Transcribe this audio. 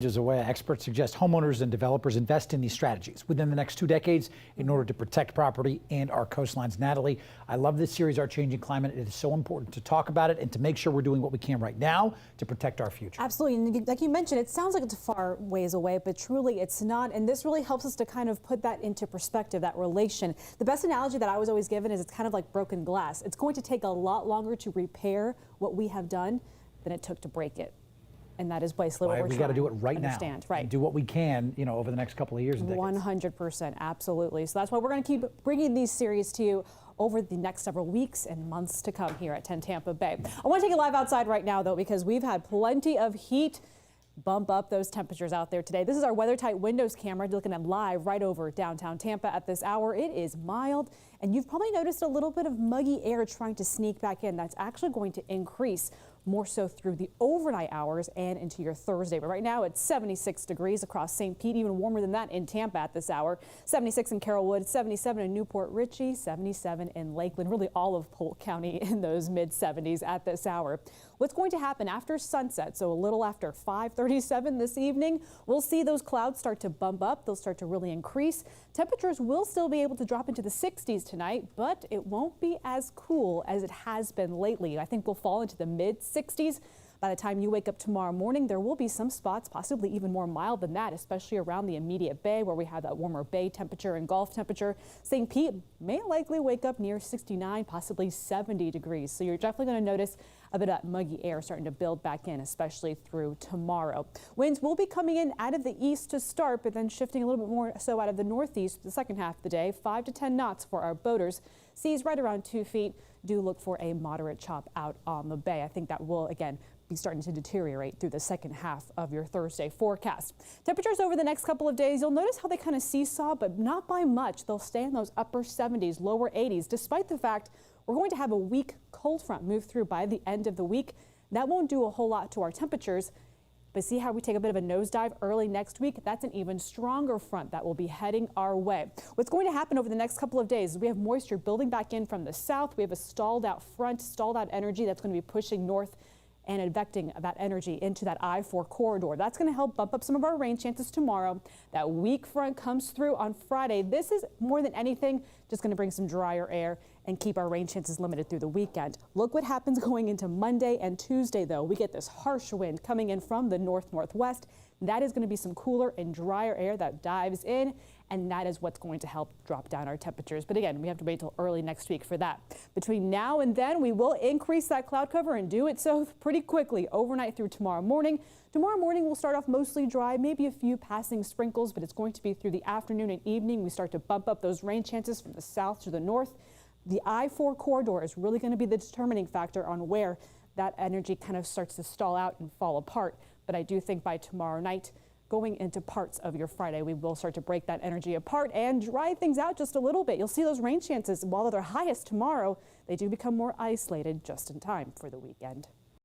Away. Experts suggest homeowners and developers invest in these strategies within the next 2 decades in order to protect property and our coastlines. Natalie, I love this series, Our Changing Climate. It is so important to talk about it and to make sure we're doing what we can right now to protect our future. Absolutely. And like you mentioned, it sounds like it's a far ways away, but truly it's not. And this really helps us to kind of put that into perspective, that relation. The best analogy that I was always given is it's kind of like broken glass. It's going to take a lot longer to repair what we have done than it took to break it. And that is basically what we're trying to We got to do it right now. Right. And do what we can, over the next couple of years and decades. 100%, absolutely. So that's why we're going to keep bringing these series to you over the next several weeks and months to come here at 10 Tampa Bay. I want to take it live outside right now, though, because we've had plenty of heat bump up those temperatures out there today. This is our weather-tight windows camera looking at live right over downtown Tampa at this hour. It is mild, and you've probably noticed a little bit of muggy air trying to sneak back in. That's actually going to increase more so through the overnight hours and into your Thursday. But right now it's 76 degrees across St. Pete, even warmer than that in Tampa at this hour. 76 in Carrollwood, 77 in Newport Richey, 77 in Lakeland, really all of Polk County in those mid 70s at this hour. What's going to happen after sunset, so a little after 5:37 this evening, we'll see those clouds start to bump up. They'll start to really increase. Temperatures will still be able to drop into the 60s tonight, but it won't be as cool as it has been lately. I think we'll fall into the mid 60s. By the time you wake up tomorrow morning, there will be some spots, possibly even more mild than that, especially around the immediate bay where we have that warmer bay temperature and Gulf temperature. St. Pete may likely wake up near 69, possibly 70 degrees. So you're definitely going to notice a bit of that muggy air starting to build back in, especially through tomorrow. Winds will be coming in out of the east to start, but then shifting a little bit more so out of the northeast the second half of the day. 5 to 10 knots for our boaters. Seas right around 2 feet. Do look for a moderate chop out on the bay. I think that will, again, be starting to deteriorate through the second half of your Thursday forecast. Temperatures over the next couple of days, you'll notice how they kind of seesaw, but not by much. They'll stay in those upper 70s, lower 80s, despite the fact we're going to have a weak cold front move through by the end of the week. That won't do a whole lot to our temperatures, but see how we take a bit of a nosedive early next week? That's an even stronger front that will be heading our way. What's going to happen over the next couple of days is we have moisture building back in from the south. We have a stalled out front, stalled out energy that's going to be pushing north and advecting that energy into that I-4 corridor. That's going to help bump up some of our rain chances tomorrow. That weak front comes through on Friday. This is more than anything just going to bring some drier air and keep our rain chances limited through the weekend. Look what happens going into Monday and Tuesday, though. We get this harsh wind coming in from the north-northwest. That is going to be some cooler and drier air that dives in, and that is what's going to help drop down our temperatures. But again, we have to wait till early next week for that. Between now and then, we will increase that cloud cover and do it so pretty quickly overnight through tomorrow morning. Tomorrow morning, we'll start off mostly dry, maybe a few passing sprinkles, but it's going to be through the afternoon and evening. We start to bump up those rain chances from the south to the north. The I-4 corridor is really going to be the determining factor on where that energy kind of starts to stall out and fall apart. But I do think by tomorrow night, going into parts of your Friday, we will start to break that energy apart and dry things out just a little bit. You'll see those rain chances, while they're highest tomorrow, they do become more isolated just in time for the weekend.